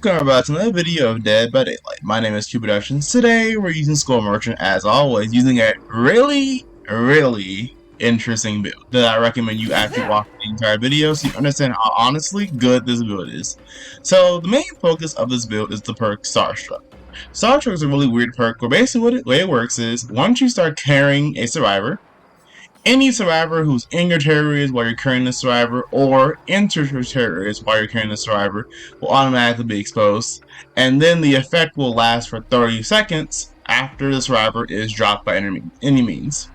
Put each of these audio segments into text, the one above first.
Welcome back to another video of Dead by Daylight. My name is Cubeproductions. Today we're using Skull Merchant as always, using a really interesting build that I recommend you actually watch the entire video so you understand how honestly good this build is. So the main focus of this build is the perk Starstruck. Starstruck is a really weird perk where basically the way it works is once you start carrying a survivor, any survivor who's in your territories while you're carrying the survivor or enters your territories while you're carrying the survivor will automatically be exposed, and then the effect will last for 30 seconds after the survivor is dropped by any means.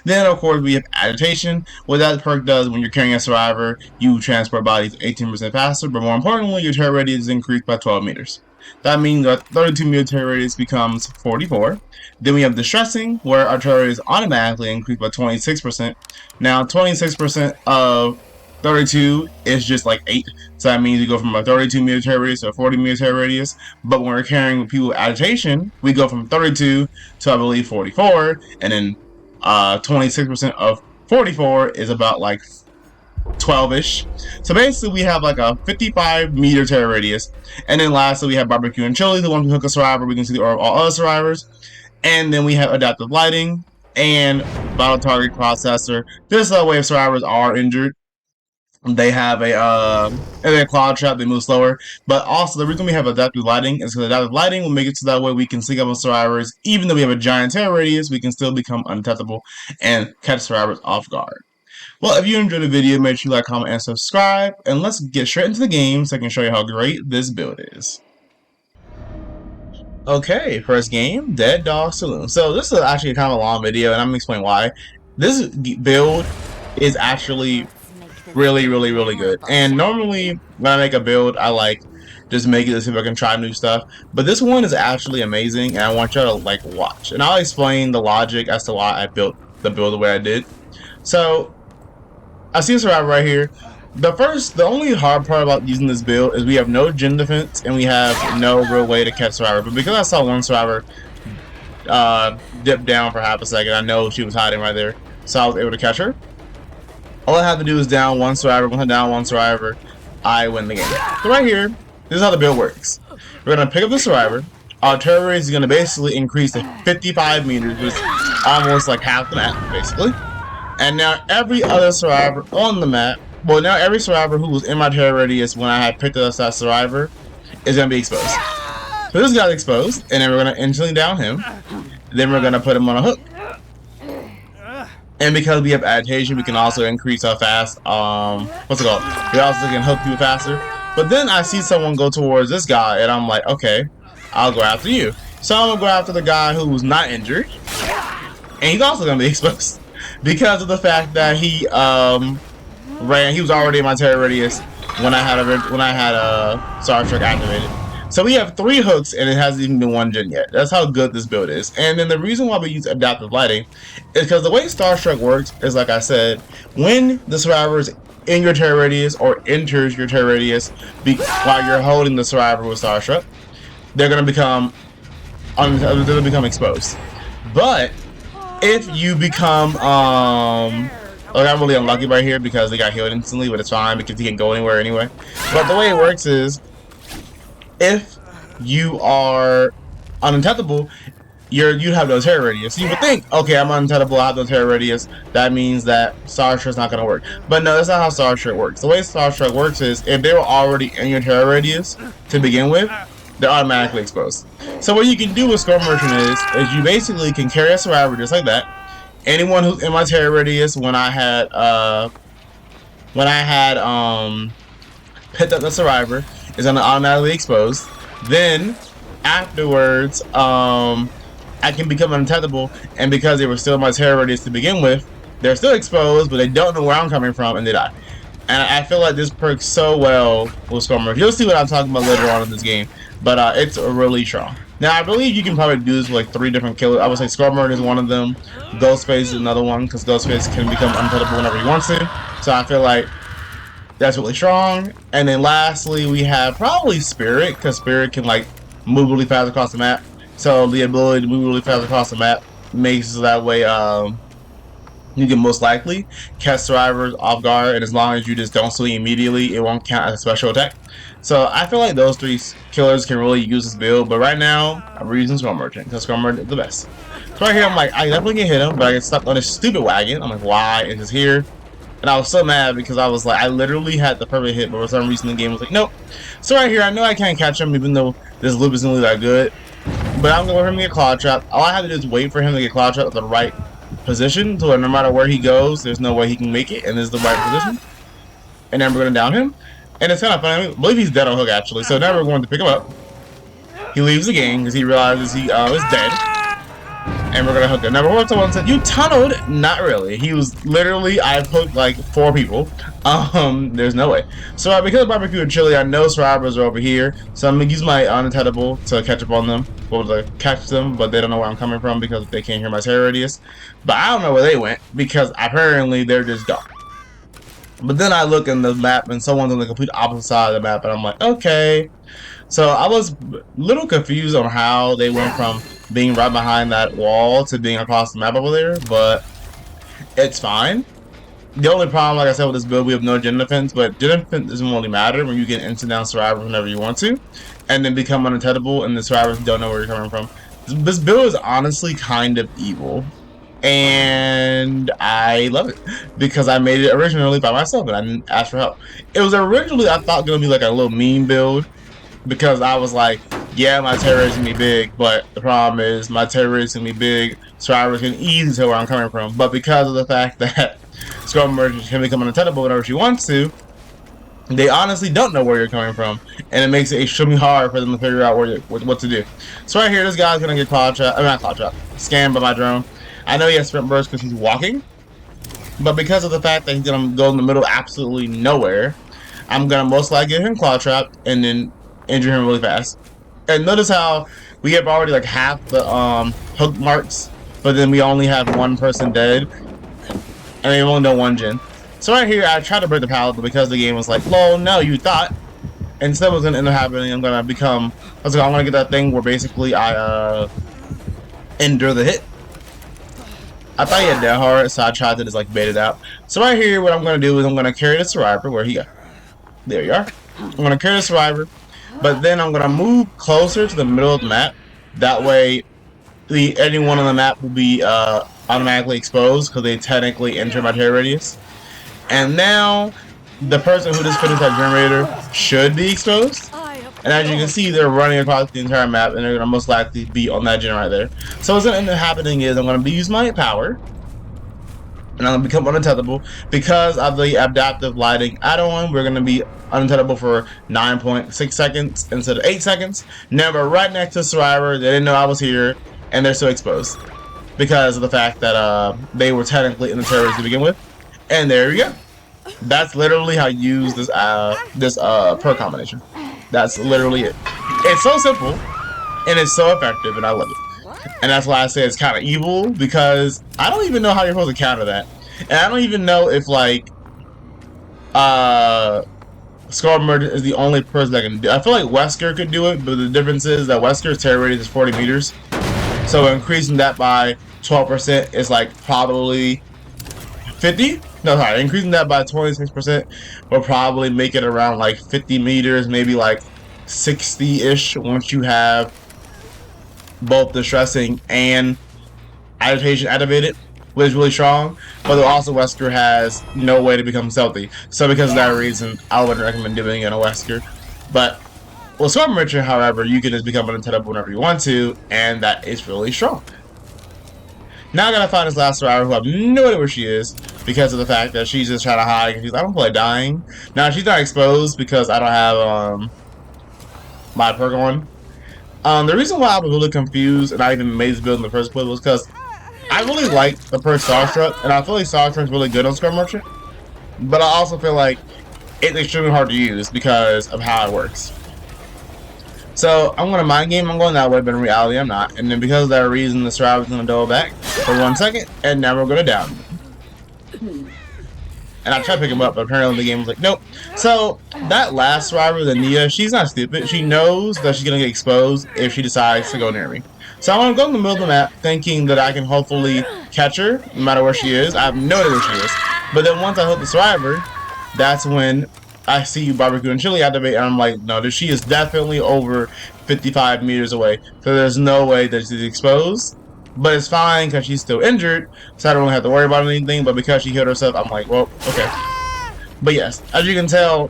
Then of course we have agitation. What that perk does when you're carrying a survivor, you transport bodies 18% faster, but more importantly your terror radius is increased by 12 meters. That means our 32 meter terror radius becomes 44. Then we have distressing, where our terror radius automatically increased by 26%. Now 26% of 32 is just like 8, so that means we go from a 32 meter terror radius to a 40 meter terror radius. But when we're carrying people with agitation, we go from 32 to I believe 44, and then 26% of 44 is about like 12-ish. So basically we have like a 55 meter terror radius. And then lastly we have barbecue and chili. The one who hook a survivor, we can see the orb of all other survivors. And then we have adaptive lighting and battle target processor. This is a way if survivors are injured, they have a cloud trap, they move slower. But also the reason we have adaptive lighting is because adaptive lighting will make it so that way we can sneak up on survivors. Even though we have a giant terror radius, we can still become untouchable and catch survivors off guard. Well, if you enjoyed the video, make sure you like, comment, and subscribe. And let's get straight into the game so I can show you how great this build is. Okay, first game, Dog Saloon. So this is actually kind of a long video, and I'm going to explain why. This build is actually really good. And normally, when I make a build, I like just make it to see if I can try new stuff. But this one is actually amazing, and I want you to like watch. And I'll explain the logic as to why I built the build the way I did. So I see a survivor right here. The only hard part about using this build is we have no gen defense and we have no real way to catch survivor. But because I saw one survivor dip down for half a second, I know she was hiding right there, so I was able to catch her. All I have to do is down one survivor. Once I down one survivor, I win the game. So right here, this is how the build works. We're gonna pick up the survivor. Our terror rate is gonna basically increase to 55 meters, which is almost like half the map, basically. And now every other survivor on the map, well now every survivor who was in my terror radius when I had picked up that survivor is going to be exposed. So this guy's exposed, and then we're going to instantly down him. Then we're going to put him on a hook. And because we have agitation, we can also increase how fast, what's it called? We also can hook people faster. But then I see someone go towards this guy, and I'm like, okay, I'll go after you. So I'm going to go after the guy who was not injured. And he's also going to be exposed, because of the fact that he was already in my terror radius when I had a Starstruck activated. So we have 3 hooks and it hasn't even been 1 gen yet. That's how good this build is. And then the reason why we use adaptive lighting is because the way Starstruck works is, like I said, when the survivor is in your terror radius or enters your terror radius while you're holding the survivor with Starstruck, they're gonna become exposed. But if you become, like I'm really unlucky right here because they got healed instantly, but it's fine because he can't go anywhere anyway. But the way it works is, if you are untouchable, you have no terror radius. So you would think, okay, I'm untouchable, I have no terror radius, that means that Starstruck's not gonna work. But no, that's not how Starstruck works. The way Starstruck works is, if they were already in your terror radius to begin with, they're automatically exposed. So what you can do with Skull Merchant is you basically can carry a survivor just like that. Anyone who's in my terror radius when I had picked up the survivor is gonna automatically exposed. Then afterwards, I can become untouchable, and because they were still in my terror radius to begin with, they're still exposed, but they don't know where I'm coming from and they die. And I feel like this perks so well with Skull Merchant. You'll see what I'm talking about later on in this game. But it's really strong. Now I believe you can probably do this with like 3 different killers. I would say Skull Merchant is one of them. Ghostface is another one, because Ghostface can become untouchable whenever he wants to. So I feel like that's really strong. And then lastly we have probably Spirit, because Spirit can like move really fast across the map. So the ability to move really fast across the map makes it so that way you can most likely catch survivors off guard, and as long as you just don't swing immediately, it won't count as a special attack. So I feel like those three killers can really use this build, but right now I'm using Scrum Merchant because Scrum Merchant is the best. So right here I'm like, I definitely can hit him, but I get stuck on this stupid wagon. I'm like, why is this here? And I was so mad because I was like, I literally had the perfect hit, but for some reason the game was like, nope. So right here, I know I can't catch him, even though this loop isn't really that good. But I'm going for him to get claw trapped. All I have to do is wait for him to get claw trapped at the right position, so no matter where he goes, there's no way he can make it, and this is the right position. And then we're going to down him. And it's kind of funny. I believe he's dead on hook, actually. So now we're going to pick him up. He leaves the game because he realizes he is dead. And we're going to hook him. Now, before someone said, you tunneled? Not really. He was literally, I've hooked like 4 people. There's no way. So because of barbecue and chili, I know survivors are over here. So I'm going to use my unattainable to catch up on them. Well, to catch them, but they don't know where I'm coming from because they can't hear my terror radius. But I don't know where they went because apparently they're just dark. But then I look in the map and someone's on the complete opposite side of the map and I'm like, okay. So I was a little confused on how they went from being right behind that wall to being across the map over there, but it's fine. The only problem, like I said, with this build, we have no gen defense, but gen defense doesn't really matter when you can instant down survivors whenever you want to, and then become unattainable, and the survivors don't know where you're coming from. This build is honestly kind of evil, and I love it because I made it originally by myself and I didn't ask for help. It was originally, I thought, gonna be like a little meme build because I was like, yeah, my terror is gonna be big, but the problem is my terror is gonna be big. Survivors can easily tell where I'm coming from, but because of the fact that Scrum Merchant can become unattainable whenever she wants to, they honestly don't know where you're coming from, and it makes it extremely hard for them to figure out what to do. So right here, this guy's gonna get claw trap. I mean, not claw trap, scanned by my drone. I know he has sprint burst because he's walking, but because of the fact that he's gonna go in the middle absolutely nowhere, I'm gonna most likely get him claw trapped and then injure him really fast. And notice how we have already like half the hook marks, but then we only have one person dead, and we only know one gen. So right here, I tried to break the pallet, but because the game was like, "Lol, no, you thought." Instead, what's gonna end up happening, I'm gonna get that thing where basically I endure the hit. I thought he had dead hard, so I tried to just like bait it out. So right here, what I'm gonna do is I'm gonna carry the survivor. Where he go? There you are. I'm gonna carry the survivor, but then I'm gonna move closer to the middle of the map. That way, anyone on the map will be automatically exposed because they technically enter my terror radius. And now, the person who just finished that generator should be exposed. And as you can see, they're running across the entire map, and they're gonna most likely be on that gen right there. So what's gonna end up happening is I'm gonna use my power, and I'm gonna become unattainable because of the adaptive lighting add-on. We're gonna be unattainable for 9.6 seconds instead of 8 seconds. Now we're right next to Survivor. They didn't know I was here, and they're still exposed because of the fact that they were technically in the terrorists to begin with. And there we go. That's literally how you use this perk combination. That's literally it. It's so simple, and it's so effective, and I love it. And that's why I say it's kind of evil, because I don't even know how you're supposed to counter that. And I don't even know if, like, Scrum Merchant is the only person that can do it. I feel like Wesker could do it, but the difference is that Wesker's terror radius is 40 meters. So increasing that by 12% is, like, probably 50? No, sorry, increasing that by 26% will probably make it around like 50 meters, maybe like 60-ish once you have both distressing and agitation activated, which is really strong. But also Wesker has no way to become stealthy. So because of that reason, I wouldn't recommend doing it on a Wesker. But with Scrum Merchant, however, you can just become unattainable whenever you want to, and that is really strong. Now I gotta find this last survivor who I have no idea where she is because of the fact that she's just trying to hide. She's like, I don't feel like dying. Now she's not exposed because I don't have my perk on. The reason why I was really confused and I even made this build in the first place was because I really like the perk Starstruck, and I feel like Starstruck is really good on Scrum Merchant. But I also feel like it's extremely hard to use because of how it works. So I'm gonna mind game, I'm going that way, but in reality I'm not. And then because of that reason, the survivor's gonna double back for 1 second, and now we're gonna down. And I tried to pick him up, but apparently the game was like, nope. So that last survivor, the Nia, she's not stupid. She knows that she's gonna get exposed if she decides to go near me. So I'm gonna go in the middle of the map, thinking that I can hopefully catch her, no matter where she is. I have no idea where she is. But then once I hit the survivor, that's when I see barbecue and chili activate, and I'm like, no, she is definitely over 55 meters away. So there's no way that she's exposed. But it's fine because she's still injured, so I don't really have to worry about anything. But because she hit herself, I'm like, well, okay. But yes, as you can tell,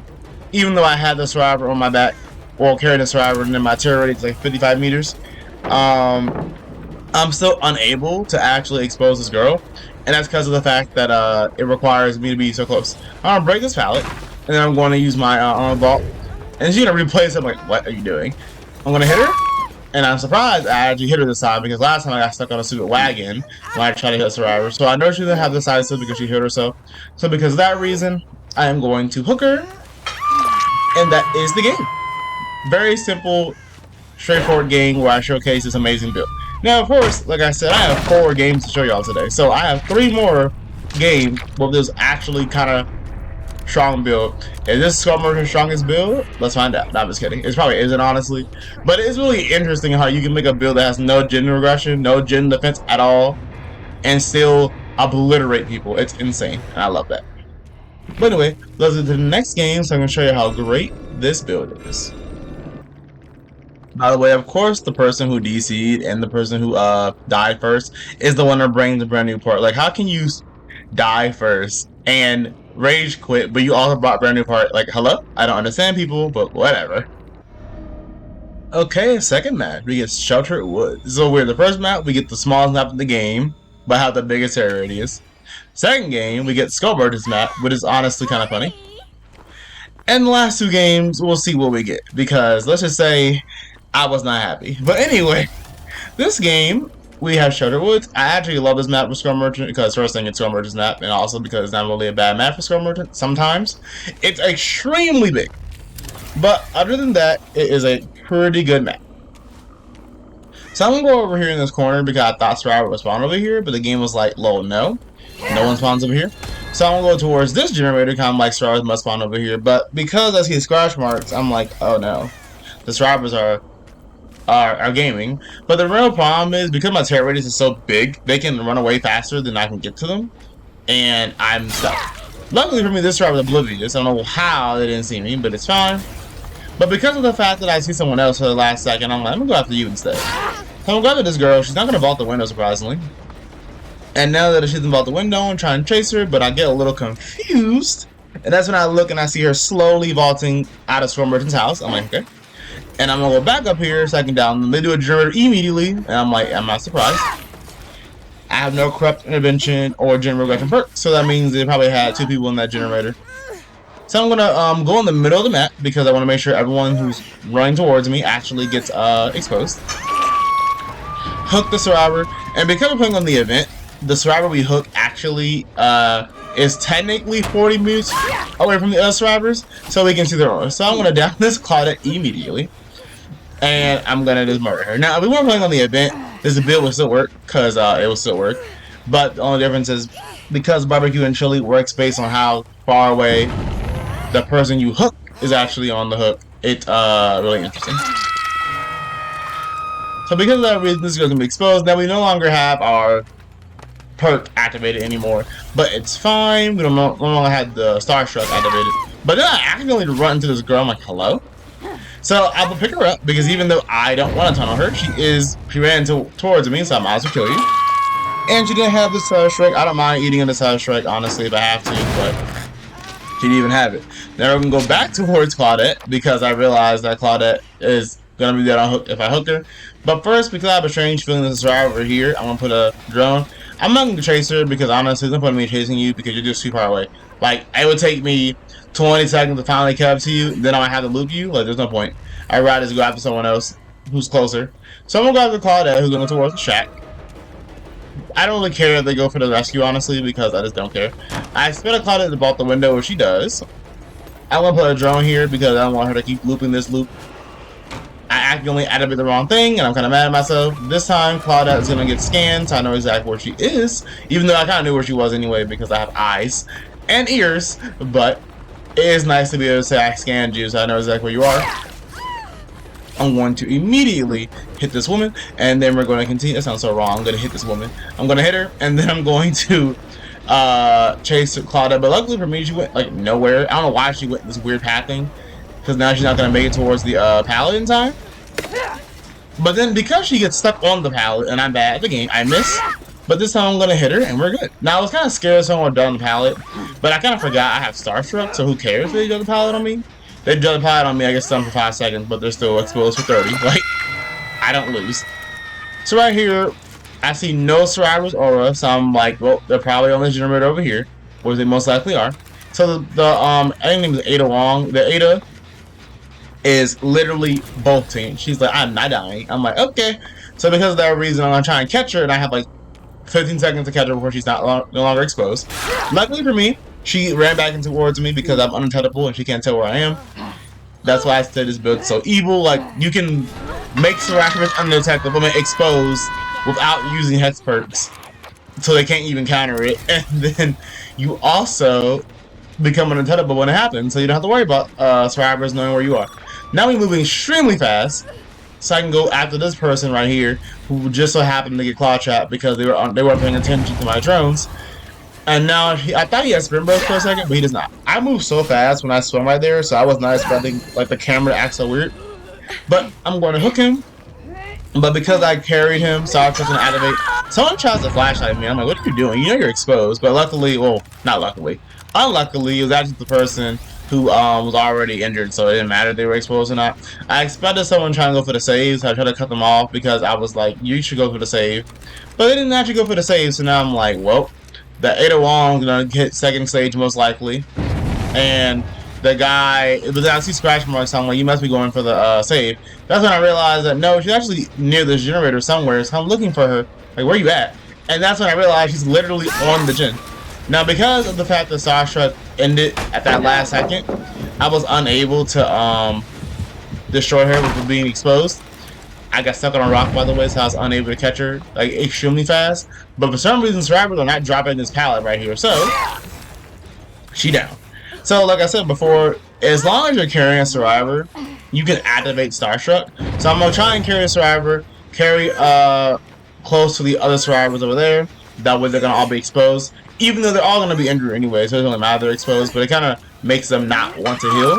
even though I had the survivor on my back, or carrying the survivor, and then my terror rate is like 55 meters, I'm still unable to actually expose this girl. And that's because of the fact that it requires me to be so close. I'm gonna break this pallet, and then I'm going to use my armor vault, and she's gonna replace it. I'm like, what are you doing? I'm gonna hit her. And I'm surprised I actually hit her this time, because last time I got stuck on a stupid wagon when I tried to hit Survivor. So I know she doesn't have this side because she hit herself. So because of that reason, I am going to hook her. And that is the game. Very simple, straightforward game where I showcase this amazing build. Now, of course, like I said, I have 4 games to show y'all today. So I have 3 more games where this actually kind of strong build. Is this Skull Merchant's strongest build? Let's find out. No, I'm just kidding. It probably isn't, honestly. But it is really interesting how you can make a build that has no gen regression, no gen defense at all, and still obliterate people. It's insane, and I love that. But anyway, let's get to the next game, so I'm going to show you how great this build is. By the way, of course, the person who DC'd and the person who died first is the one that brings the brand new part. Like, how can you die first and rage quit, but you also brought brand new part? Like, hello? I don't understand, people, but whatever. Okay, second map, we get Sheltered Woods. So weird. The first map, we get the smallest map in the game, but have the biggest area radius. Second game, we get Skull Merchant's map, which is honestly kind of funny. And the last 2 games, we'll see what we get, because let's just say I was not happy. But anyway, this game, we have Sheltered Woods. I actually love this map for Skull Merchant because first thing, it's Skull Merchant's map, and also because it's not really a bad map for Skull Merchant. Sometimes it's extremely big, but other than that, it is a pretty good map. So I'm gonna go over here in this corner because I thought Survivor would spawn over here, but the game was like, lol, no one spawns over here. So I'm gonna go towards this generator, kind of like Survivors must spawn over here. But because I see scratch marks, I'm like, oh no, the Survivors are gaming. But the real problem is, because my terror radius is so big, they can run away faster than I can get to them, and I'm stuck. Luckily for me, this survivor is oblivious. I don't know how they didn't see me, but it's fine. But because of the fact that I see someone else for the last second, I'm like, I'm gonna go after you instead. So I'm gonna go after this girl. She's not gonna vault the window, surprisingly. And now that she's vault the window, I'm trying to chase her, but I get a little confused. And that's when I look and I see her slowly vaulting out of Skull Merchant's house. I'm like, okay. And I'm gonna go back up here, second down. They do a generator immediately, and I'm like, I'm not surprised. I have no corrupt intervention or gen regression perk, so that means they probably had 2 people in that generator. So I'm gonna go in the middle of the map because I want to make sure everyone who's running towards me actually gets exposed. Hook the survivor, and because we're playing on the event, the survivor we hook actually is technically 40 meters away from the other survivors, so we can see their aura. So I'm gonna down this Claudette immediately, and I'm gonna just murder her. Now, if we weren't playing on the event, this build would still work, because it will still work. But the only difference is, because barbecue and chili works based on how far away the person you hook is actually on the hook, it's really interesting. So because of that reason, this girl's gonna be exposed. Now we no longer have our perk activated anymore, but it's fine. We don't no longer have the Starstruck activated. But then I accidentally run into this girl. I'm like, hello? So I will pick her up, because even though I don't want to tunnel her, she ran towards me, so I might as well kill you. And she didn't have the Starstruck. I don't mind eating in the Starstruck, honestly, if I have to, but she didn't even have it. Now we're gonna go back towards Claudette, because I realized that Claudette is gonna be dead on hook if I hook her. But first, because I have a strange feeling this survivor here, I'm gonna put a drone. I'm not gonna chase her, because honestly, there's no point in me chasing you because you're just too far away. Like, it would take me 20 seconds to finally catch up to you, then I might have to loop you. Like, there's no point. I'd rather just go after someone else who's closer. So I'm gonna go after Claudette, who's gonna go towards the shack. I don't really care if they go for the rescue, honestly, because I just don't care. I expect a Claudette to vault the window if she does. I'm gonna put a drone here because I don't want her to keep looping this loop. I accidentally added the wrong thing, and I'm kind of mad at myself. This time, Claudette is going to get scanned, so I know exactly where she is, even though I kind of knew where she was anyway because I have eyes. and ears, but it is nice to be able to say I scanned you, so I know exactly where you are. I'm going to immediately hit this woman, and then we're going to continue. That sounds so wrong. I'm going to hit this woman. I'm going to hit her, and then I'm going to chase Claudia. But luckily for me, she went like nowhere. I don't know why she went this weird path thing, because now she's not going to make it towards the pallet in time. But then because she gets stuck on the pallet, and I'm bad at the game, I miss. But this time I'm going to hit her, and we're good. Now, I was kind of scared someone would done the pallet, but I kind of forgot I have Starstruck, so who cares if they do the pallet on me? They do the pallet on me, I get stunned for 5 seconds, but they're still exposed for 30. Like, I don't lose. So right here, I see no survivors aura, so I'm like, well, they're probably on this generator over here, where they most likely are. So I think her name is Ada Wong. The Ada is literally bolting. She's like, I'm not dying. I'm like, okay. So because of that reason, I'm gonna try and catch her, and I have like 15 seconds to catch her before she's no longer exposed. Luckily for me, she ran back into towards me because I'm untouchable and she can't tell where I am. That's why I said this build is so evil. Like, you can make survivors undetectable and exposed without using hex perks, so they can't even counter it. And then you also become untouchable when it happens, so you don't have to worry about survivors knowing where you are. Now we're moving extremely fast, so I can go after this person right here who just so happened to get claw trapped because they weren't paying attention to my drones. And now I thought he had sprint burst for a second, but he does not. I move so fast when I swim right there, so I was not expecting like the camera to act so weird. But I'm going to hook him. But because I carried him, so I couldn't activate. Someone tries to flashlight me. I'm like, what are you doing? You know you're exposed. But luckily, well, not luckily, unluckily, it was actually the person who was already injured, so it didn't matter if they were exposed or not. I expected someone trying to go for the save, so I tried to cut them off because I was like, you should go for the save. But they didn't actually go for the save, so now I'm like, well, the Ada Wong's gonna hit second stage most likely, and the guy, it was actually scratch marks, so I'm like, you must be going for the save. That's when I realized that no, she's actually near this generator somewhere, so I'm looking for her, like, where you at? And that's when I realized she's literally on the gen. Now, because of the fact that Starstruck ended at that last second, I was unable to destroy her with being exposed. I got stuck on a rock, by the way, so I was unable to catch her like extremely fast. But for some reason, survivors are not dropping this pallet right here, so she down. So, like I said before, as long as you're carrying a survivor, you can activate Starstruck. So I'm gonna try and carry a survivor, carry close to the other survivors over there. That way, they're gonna all be exposed, even though they're all gonna be injured anyway. So it doesn't matter they're exposed, but it kind of makes them not want to heal.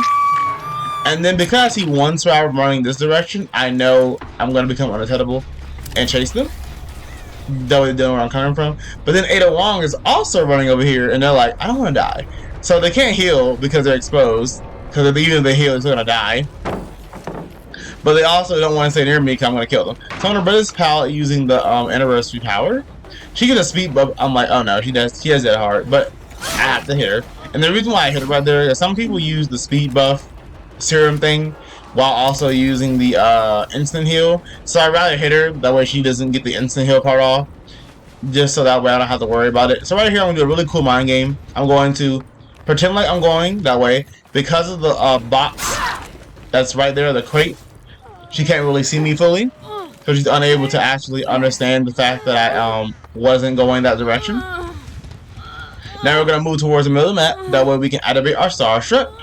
And then because he won survivor running this direction, I know I'm going to become unattackable and chase them. That way they know where I'm coming from. But then Ada Wong is also running over here, and they're like, I don't want to die. So they can't heal because they're exposed. Because even if they heal, they're still going to die. But they also don't want to stay near me because I'm going to kill them. So I'm going to burn this pallet using the anniversary power. She gets a speed buff. I'm like, oh no, she has that hard. But I have to hit her. And the reason why I hit her right there is some people use the speed buff serum thing while also using the instant heal, so I'd rather hit her that way she doesn't get the instant heal part off, just so that way I don't have to worry about it. So right here I'm gonna do a really cool mind game. I'm going to pretend like I'm going that way because of the box that's right there, the crate. She can't really see me fully, so she's unable to actually understand the fact that I wasn't going that direction. Now we're gonna move towards the middle of the map, that way we can activate our Starstruck.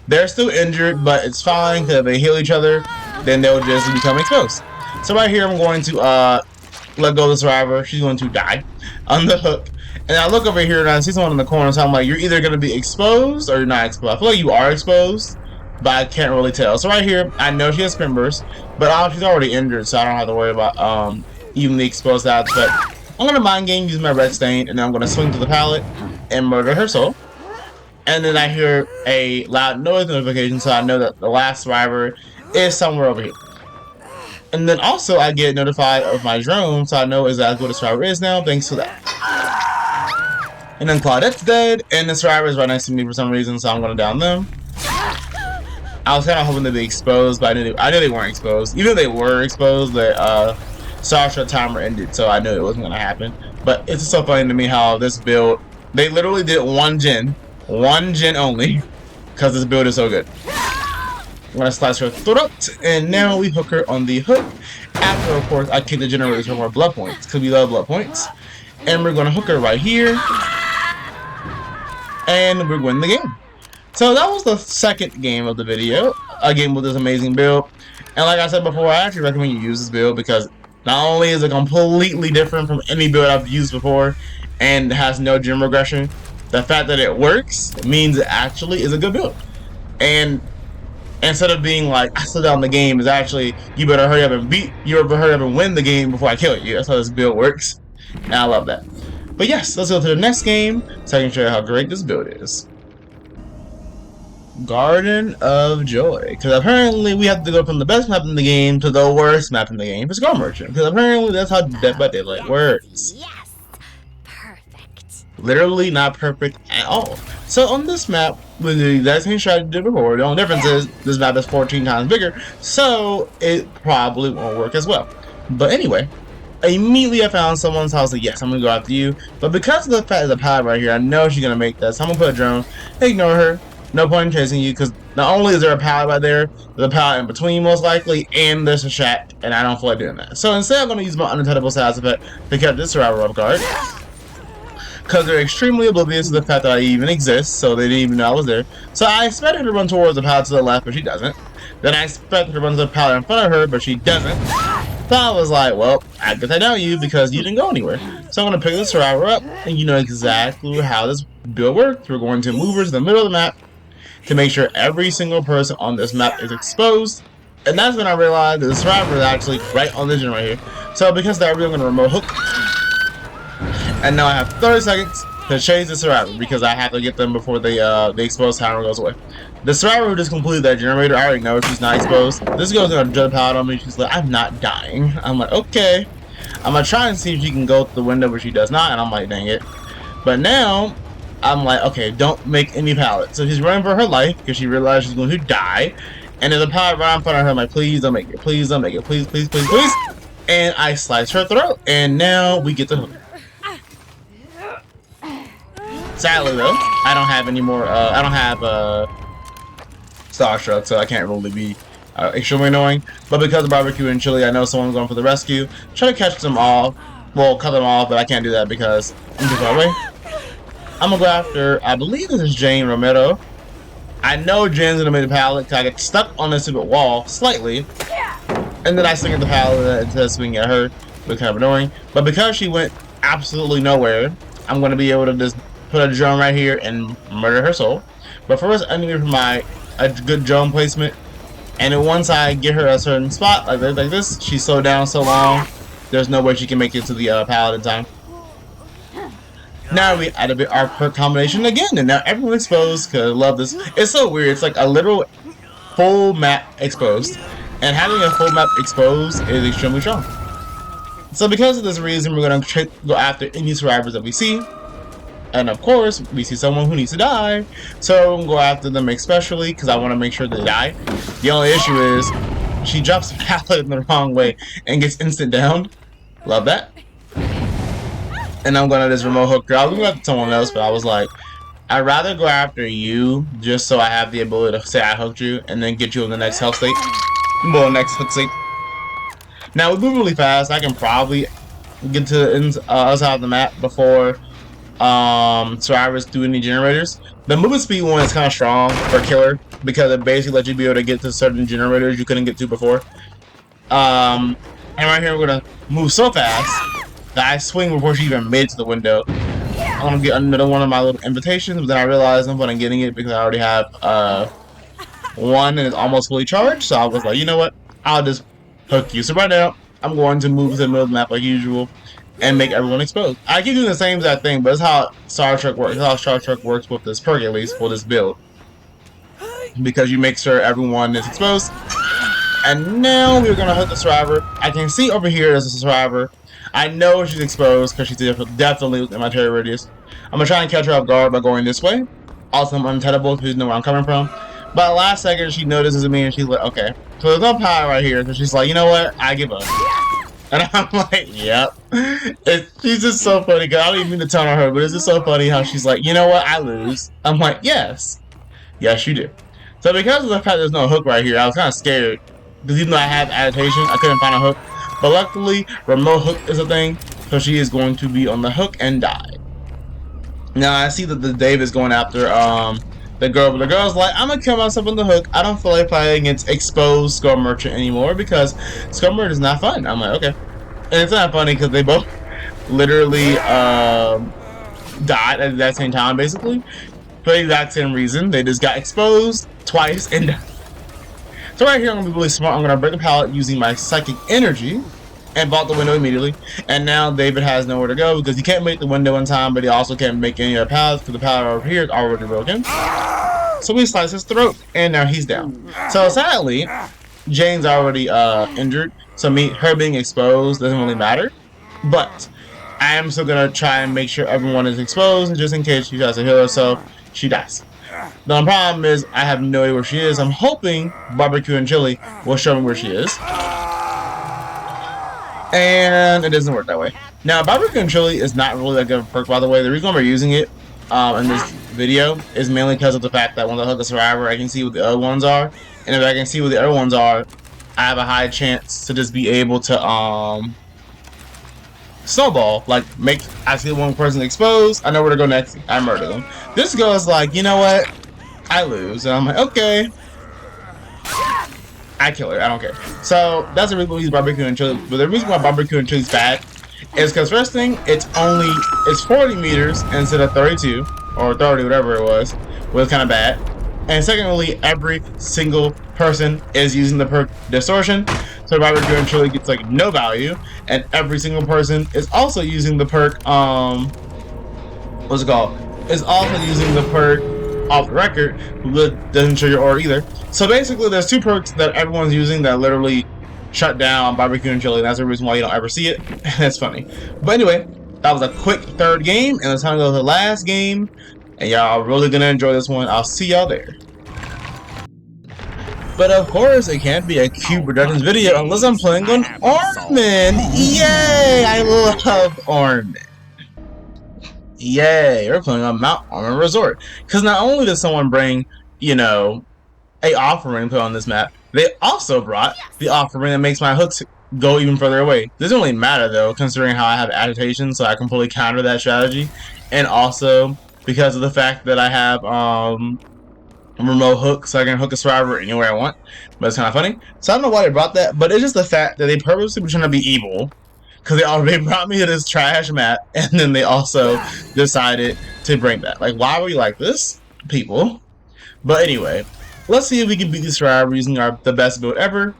They're still injured, but it's fine because if they heal each other, then they'll just become exposed. So right here, I'm going to let go of the survivor. She's going to die on the hook. And I look over here and I see someone in the corner, so I'm like, you're either going to be exposed or you're not exposed. I feel like you are exposed, but I can't really tell. So right here, I know she has sprint burst, but she's already injured, so I don't have to worry about evenly exposed out. But I'm going to mind game using my red stain, and then I'm going to swing to the pallet and murder her soul. And then I hear a loud noise notification, so I know that the last survivor is somewhere over here. And then also I get notified of my drone, so I know exactly where the survivor is now, thanks to that. And then Claudette's dead, and the survivor is right next to me for some reason, so I'm going to down them. I was kind of hoping they'd be exposed, but I knew they weren't exposed. Even if they were exposed, the Starstruck timer ended, so I knew it wasn't going to happen. But it's just so funny to me how this build, they literally did one gen only, because this build is so good. I'm gonna slice her throat, and now we hook her on the hook. After, of course, I kick the generators for more blood points, because we love blood points. And we're gonna hook her right here. and we're winning the game. So that was the second game of the video, a game with this amazing build. And like I said before, I actually recommend you use this build because not only is it completely different from any build I've used before and has no gym regression, the fact that it works means it actually is a good build. And instead of being like, I slow down the game, is actually, you better hurry up and win the game before I kill you. That's how this build works. And I love that. But yes, let's go to the next game so I can show you how great this build is. Garden of Joy, because apparently we have to go from the best map in the game to the worst map in the game for Skull Merchant, because apparently that's how Dead by Daylight works. Yes, perfect. Literally not perfect at all. So on this map, with the exact same strategy did before, the only difference is this map is 14 times bigger, so it probably won't work as well. But anyway, immediately I found someone's house like, yes, I'm gonna go after you. But because of the fact there's a pad right here, I know she's gonna make that, so I'm gonna put a drone, ignore her. No point in chasing you, because not only is there a pallet right there, there's a pallet in between most likely, and there's a shack, and I don't feel like doing that. So instead I'm going to use my unintelligible side effect to catch this survivor off guard, because they're extremely oblivious to the fact that I even exist, so they didn't even know I was there. So I expect her to run towards the pallet to the left, but she doesn't. Then I expect her to run to the pallet in front of her, but she doesn't. So I was like, well, I guess I know you because you didn't go anywhere. So I'm going to pick this survivor up, and you know exactly how this build works. We're going to move her to the middle of the map to make sure every single person on this map is exposed. And that's when I realized that the survivor is actually right on this gen right here. So because of that, we're going to remote hook. And now I have 30 seconds to chase the survivor because I have to get them before the exposed timer goes away. The survivor who just completed that generator, I already know she's not exposed. This girl's going to jump out on me. She's like, I'm not dying. I'm like, okay. I'm going to try and see if she can go through the window, but she does not. And I'm like, dang it. But now I'm like, okay, don't make any pallets. So she's running for her life because she realized she's going to die. And there's a pallet right in front of her. I'm like, please don't make it. Please don't make it. Please, please, please, please. And I slice her throat. And now we get the hook. Sadly, though, I don't have any more, I don't have Starstruck, so I can't really be extremely annoying. But because of barbecue and chili, I know someone's going for the rescue. Try to catch them all. Well, cut them off, but I can't do that because I'm too far away. I'm gonna go after, I believe this is Jane Romero. I know Jane's gonna make the pallet because I get stuck on this stupid wall slightly. And then I swing at the pallet instead of swinging at her, which kind of annoying. But because she went absolutely nowhere, I'm gonna be able to just put a drone right here and murder her soul. But first, I need a good drone placement. And then once I get her a certain spot, like this, she's slowed down so long, there's no way she can make it to the pallet in time. Now we add a bit our perk combination again, and now everyone's exposed because I love this. It's so weird. It's like a literal full map exposed, and having a full map exposed is extremely strong. So because of this reason, we're going to go after any survivors that we see. And of course, we see someone who needs to die, so we'll go after them especially because I want to make sure they die. The only issue is she drops the pallet in the wrong way and gets instant downed. Love that. And I'm gonna just remote hook her. I was gonna go after someone else, but I was like, I'd rather go after you just so I have the ability to say I hooked you and then get you in the next health state. Well, next hook state. Now we move really fast. I can probably get to the other side of the map before survivors do any generators. The movement speed one is kind of strong for killer because it basically lets you be able to get to certain generators you couldn't get to before. And right here we're gonna move so fast that I swing before she even made it to the window. I'm gonna get another one of my little invitations, but then I realized I'm not getting it because I already have one and it's almost fully charged. So I was like, you know what? I'll just hook you. So right now I'm going to move to the middle of the map like usual and make everyone exposed. I keep doing the same exact thing, but it's how Star Trek works. It's how Star Trek works with this perk, at least for this build, because you make sure everyone is exposed. And now we're gonna hook the survivor. I can see over here there's a survivor. I know she's exposed because she's definitely within my terror radius. I'm gonna try and catch her off guard by going this way. Also, I'm untouchable because you know where I'm coming from. But last second, she notices me and she's like, okay. So there's no power right here. So she's like, you know what? I give up. And I'm like, yep. She's just so funny because I don't even mean to turn on her, but it's just so funny how she's like, you know what? I lose. I'm like, yes. Yes, you do. So because of the fact there's no hook right here, I was kind of scared. Because even though I have adaptation, I couldn't find a hook. But luckily, remote hook is a thing, so she is going to be on the hook and die. Now I see that the Dave is going after the girl, but the girl's like, I'm gonna kill myself on the hook. I don't feel like playing against exposed Skull Merchant anymore because Skull Merchant is not fun. I'm like, okay. And it's not funny because they both literally died at that same time, basically. For the exact same reason. They just got exposed twice and died. So right here, I'm gonna be really smart. I'm gonna break the pallet using my psychic energy and vault the window immediately. And now David has nowhere to go because he can't make the window in time, but he also can't make any other pallets because the pallet over here is already broken. So we slice his throat, and now he's down. So sadly, Jane's already injured, so her being exposed doesn't really matter. But I am still gonna try and make sure everyone is exposed, just in case she tries to heal herself, she dies. The problem is I have no idea where she is. I'm hoping Barbecue and Chili will show me where she is. And it doesn't work that way. Now, Barbecue and Chili is not really that good of a perk, by the way. The reason why we're using it in this video is mainly because of the fact that when I hook a survivor, I can see what the other ones are. And if I can see what the other ones are, I have a high chance to just be able to snowball. Like, I see one person exposed, I know where to go next, I murder them. This girl is like, you know what? I lose. And I'm like, okay. I kill her. I don't care. So that's the reason we use Barbecue and Chili. But the reason why Barbecue and Chili is bad is because first thing, it's 40 meters instead of 32 or 30, whatever it was kind of bad. And secondly, every single person is using the perk Distortion, so Barbecue and Chili gets like no value. And every single person is also using the perk what's it called? Is also using the perk Off the Record, that doesn't show your aura either. So basically, there's two perks that everyone's using that literally shut down Barbecue and Chili. And that's the reason why you don't ever see it. That's funny. But anyway, that was a quick third game, and it's time to go to the last game. And y'all are really gonna enjoy this one. I'll see y'all there. But of course, it can't be a Cubeproductions video unless I'm playing on Ormond. Yay! I love Ormond. Yay! We're playing on Mount Ormond Resort. Because not only does someone bring, you know, a offering put on this map, they also brought the offering that makes my hooks go even further away. Doesn't really matter though, considering how I have agitation, so I can fully counter that strategy. And also because of the fact that I have remote hook, so I can hook a survivor anywhere I want. But it's kind of funny. So I don't know why they brought that, but it's just the fact that they purposely were trying to be evil, because they already brought me to this trash map, and then they also decided to bring that. Like, why were you like this, people? But anyway, let's see if we can beat this survivor using the best build ever.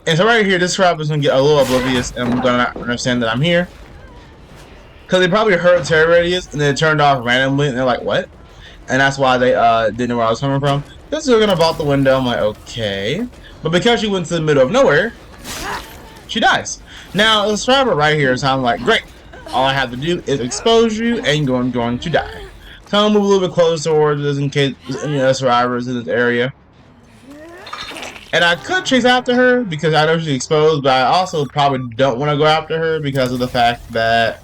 And so right here, this survivor is going to get a little oblivious, and I'm going to understand that I'm here. Because they probably heard terror radius, and then it turned off randomly, and they're like, what? And that's why they didn't know where I was coming from. This is going to vault the window. I'm like, okay. But because she went to the middle of nowhere, she dies. Now, the survivor right here is I'm like, great. All I have to do is expose you, and you're going to die. So I'm going to move a little bit closer towards this in case any other survivors in this area. And I could chase after her because I know she's exposed, but I also probably don't want to go after her because of the fact that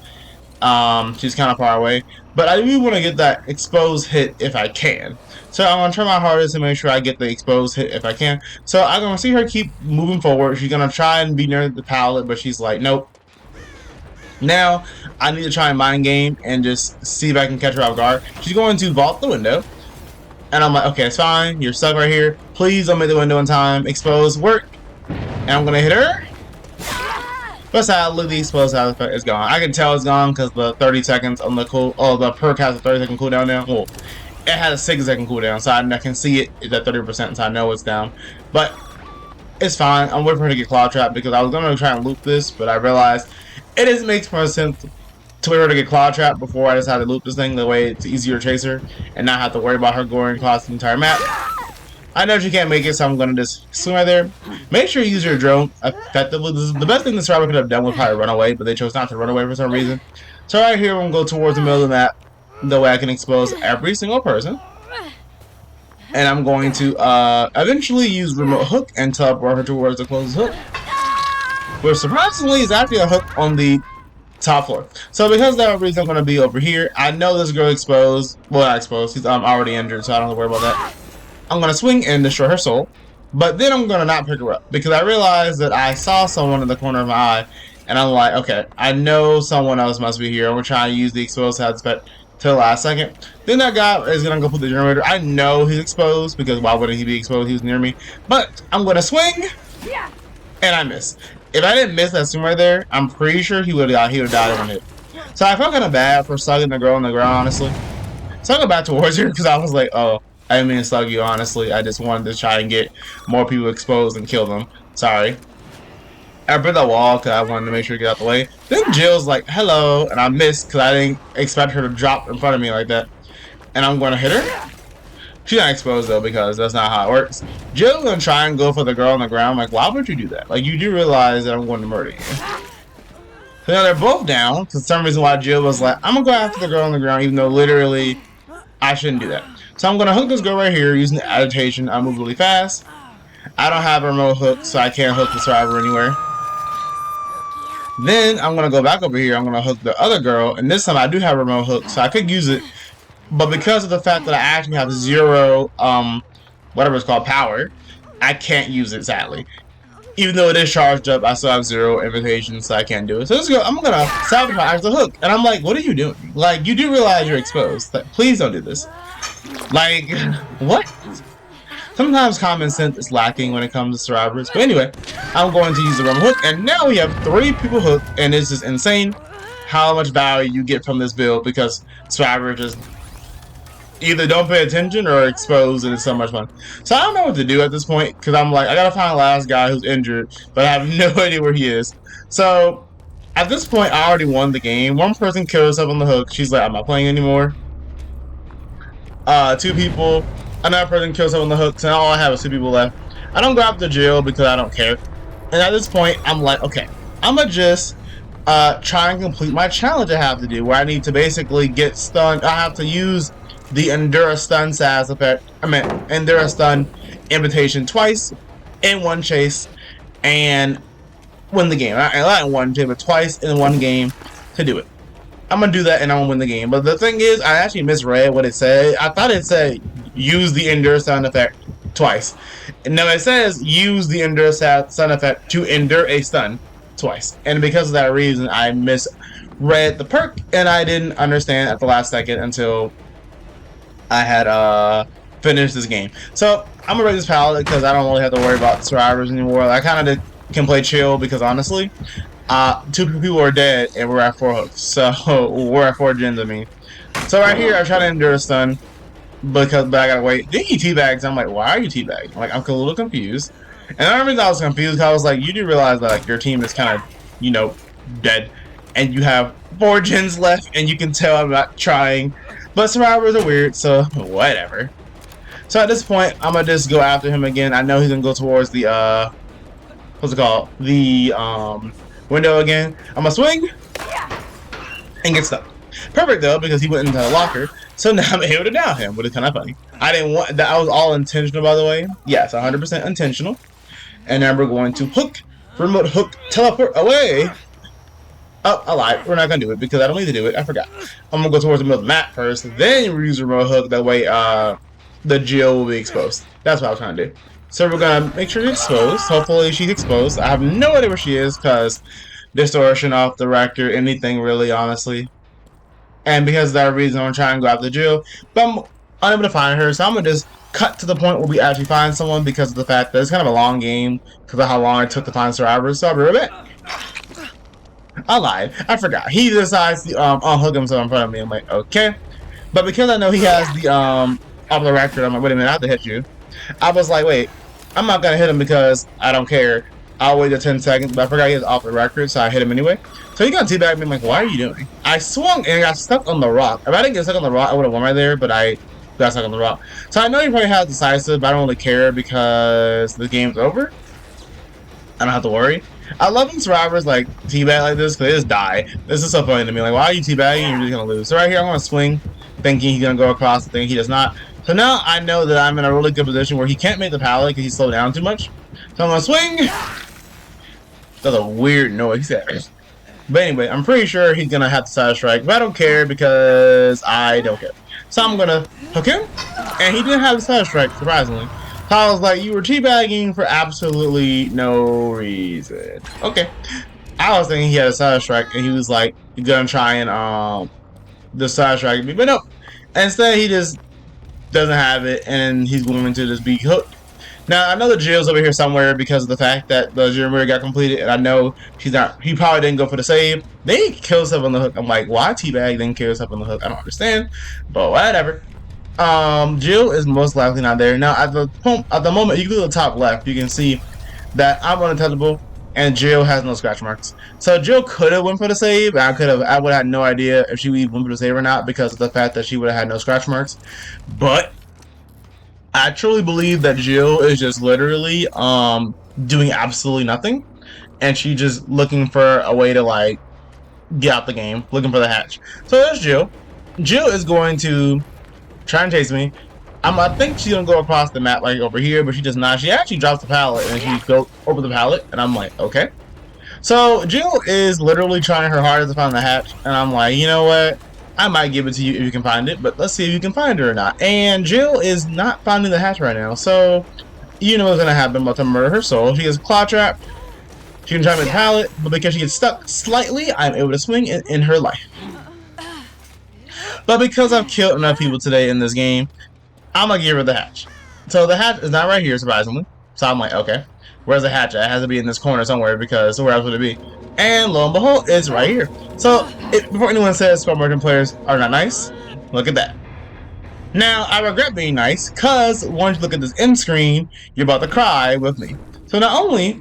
she's kind of far away. But I do want to get that exposed hit if I can. So I'm going to try my hardest to make sure I get the exposed hit if I can. So I'm going to see her keep moving forward. She's going to try and be near the pallet, but she's like, nope. Now, I need to try and mind game and just see if I can catch her off guard. She's going to vault the window. And I'm like, okay, it's fine. You're stuck right here. Please don't make the window in time. Expose, work. And I'm going to hit her. But sadly, the exposed side effect is gone. I can tell it's gone because the 30 seconds on the the perk has a 30-second cooldown now. Well, it has a 6-second cooldown, so I can see it is at 30%, so I know it's down. But it's fine. I'm waiting for her to get claw trapped because I was going to try and loop this, but I realized it just makes more sense to wait for her to get claw trapped before I decide to loop this thing. The way it's easier to chase her and not have to worry about her going across the entire map. I know she can't make it, so I'm going to just swing right there. Make sure you use your drone effectively. This is the best thing the survivor could have done was probably run away, but they chose not to run away for some reason. So right here, I'm going to go towards the middle of the map. The way I can expose every single person. And I'm going to eventually use remote hook and teleport her towards the closest hook. Which surprisingly is actually a hook on the top floor. So because that reason I'm going to be over here, I know this girl exposed. Well, not exposed. She's already injured, so I don't have to worry about that. I'm going to swing and destroy her soul. But then I'm going to not pick her up. Because I realized that I saw someone in the corner of my eye. And I'm like, okay, I know someone else must be here. I'm going to try and use the exposed aspect to the last second. Then that guy is gonna go put the generator. I know he's exposed because why wouldn't he be exposed? He was near me. But I'm gonna swing, and I miss. If I didn't miss that swing right there, I'm pretty sure he would have died in one hit. So I felt kind of bad for slugging the girl on the ground, honestly. So I go back towards her because I was like, oh, I didn't mean to slug you, honestly. I just wanted to try and get more people exposed and kill them. Sorry. I put that wall because I wanted to make sure to get out the way. Then Jill's like, hello, and I missed because I didn't expect her to drop in front of me like that. And I'm going to hit her. She's not exposed though because that's not how it works. Jill's going to try and go for the girl on the ground. I'm like, why would you do that? Like, you do realize that I'm going to murder you. So now they're both down. For some reason why Jill was like, I'm going to go after the girl on the ground even though literally I shouldn't do that. So I'm going to hook this girl right here using the agitation. I move really fast. I don't have a remote hook so I can't hook the survivor anywhere. Then I'm going to go back over here. I'm going to hook the other girl. And this time I do have a remote hook so I could use it. But because of the fact that I actually have zero, whatever it's called, power, I can't use it, sadly. Even though it is charged up, I still have zero invitations, so I can't do it. So let's go. I'm gonna sabotage the hook, and I'm like, "What are you doing? Like, you do realize you're exposed? Like, please don't do this. Like, what?" Sometimes common sense is lacking when it comes to survivors. But anyway, I'm going to use the remote hook, and now we have 3 people hooked, and it's just insane how much value you get from this build because survivors just either don't pay attention or exposed, and it's so much fun. So I don't know what to do at this point because I'm like, I gotta find the last guy who's injured, but I have no idea where he is. So at this point, I already won the game. One person killed herself on the hook. She's like, I'm not playing anymore. 2 people. Another person killed herself on the hook. So now all I have is 2 people left. I don't go after Jill because I don't care. And at this point, I'm like, okay, I'm gonna just try and complete my challenge I have to do, where I need to basically get stunned. I have to use the Endura Stun SAS effect. Endura Stun invitation twice in one chase and win the game. Not in one chase, but twice in one game to do it. I'm gonna do that and I'm gonna win the game. But the thing is, I actually misread what it said. I thought it said use the Endura Stun effect twice. And now it says use the Endura Stun effect to endure a stun twice. And because of that reason, I misread the perk and I didn't understand at the last second until I had finished this game. So I'm gonna rate this palette because I don't really have to worry about survivors anymore. I kind of can play chill because honestly, 2 people are dead and we're at 4 hooks. So we're at 4 gens. I mean, so right here I try to endure a stun but I gotta wait. Then he teabags. I'm like, why are you teabagging? Like, I'm a little confused. And the only reason I was confused, I was like, you do realize that like your team is kind of, dead, and you have 4 gens left, and you can tell I'm not trying. But survivors are weird, so whatever. So at this point, I'm gonna just go after him again. I know he's gonna go towards the what's it called? The window again. I'm gonna swing and get stuck. Perfect though, because he went into the locker. So now I'm able to down him, which is kind of funny. I didn't want that. I was all intentional, by the way. Yes, 100% intentional. And then we're going to hook, remote hook, teleport away. Oh, I lied. We're not gonna do it because I don't need to do it. I forgot. I'm gonna go towards the middle of the map first, then we use the remote hook. That way, the Jill will be exposed. That's what I was trying to do. So we're gonna make sure she's exposed. Hopefully, she's exposed. I have no idea where she is because distortion off the reactor, anything really, honestly. And because of that reason, I'm gonna try and go after Jill, but I'm unable to find her. So I'm gonna just cut to the point where we actually find someone because of the fact that it's kind of a long game because of how long it took to find survivors. So I'll be right back. I lied. I forgot. He decides to unhook himself in front of me. I'm like, okay. But because I know he has the off the record, I'm like, wait a minute, I have to hit you. I was like, wait, I'm not gonna hit him because I don't care. I'll wait the 10 seconds, but I forgot he was off the record, so I hit him anyway. So he got teabagged me. I'm like, why are you doing? I swung and I got stuck on the rock. If I didn't get stuck on the rock, I would have won right there, but I got stuck on the rock. So I know he probably has decisive, but I don't really care because the game's over. I don't have to worry. I love when survivors like teabag like this because they just die. This is so funny to me. Like, why are you teabagging? You're just gonna lose. So right here, I'm gonna swing, thinking he's gonna go across the thing. He does not. So now I know that I'm in a really good position where he can't make the pallet because he's slowed down too much. So I'm gonna swing. That's a weird noise. But anyway, I'm pretty sure he's gonna have to side strike, but I don't care because I don't care. So I'm gonna hook him, and he didn't have the side strike, surprisingly. So I was like, you were teabagging for absolutely no reason. Okay. I was thinking he had a side strike, and he was like, gonna try and the sidetrack me. But no, instead he just doesn't have it, and he's going to just be hooked. Now I know that Jill's over here somewhere because of the fact that the Jeremy got completed, and I know she's not. He probably didn't go for the save. They kill himself on the hook. I'm like, why Teabag didn't kill himself on the hook? I don't understand, but whatever. Jill is most likely not there now. At the moment, you go to the top left, you can see that I'm untouchable, and Jill has no scratch marks. So Jill could have went for the save. I would have had no idea if she would even went for the save or not because of the fact that she would have had no scratch marks. But I truly believe that Jill is just literally doing absolutely nothing, and she's just looking for a way to like get out the game, looking for the hatch. So there's Jill. Jill is going to try and chase me. I think she's gonna go across the map like over here, but she does not. She actually drops the pallet and she goes over the pallet, and I'm like, okay. So Jill is literally trying her hardest to find the hatch, and I'm like, you know what? I might give it to you if you can find it, but let's see if you can find it or not. And Jill is not finding the hatch right now, so you know what's gonna happen but to murder her soul. She gets claw trapped. She can try to make the pallet, but because she gets stuck slightly, I'm able to swing in her life. But because I've killed enough people today in this game, I'm gonna give her the hatch. So the hatch is not right here, surprisingly. So I'm like, okay, where's the hatch? It has to be in this corner somewhere because where else would it be? And lo and behold, it's right here. So before anyone says Skull Merchant players are not nice, look at that. Now I regret being nice because once you look at this end screen, you're about to cry with me. So not only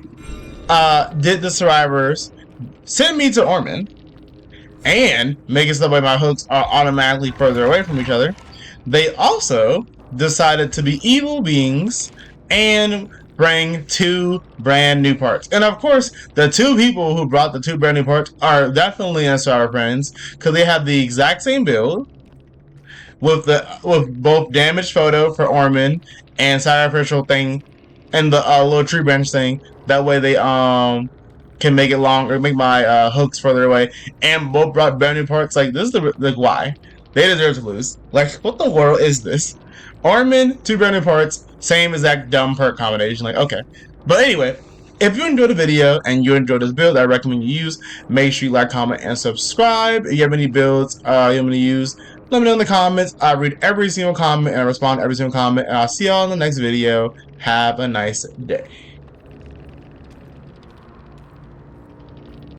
did the survivors send me to Ormond and make it so that my hooks are automatically further away from each other, they also decided to be evil beings and bring 2 brand new parts. And of course, the 2 people who brought the 2 brand new parts are definitely our friends because they have the exact same build with both damaged photo for Ormond and sacrificial thing and the little tree branch thing. That way they can make it long or make my hooks further away. And both brought brand new parts. Like this is the why they deserve to lose. Like what the world is this? Ormond, 2 brand new parts, same exact dumb perk combination. Like okay, but anyway. If you enjoyed the video and you enjoyed this build that I recommend you use, make sure you like, comment, and subscribe. If you have any builds you want me to use, let me know in the comments. I read every single comment and I respond to every single comment. And I'll see y'all in the next video. Have a nice day.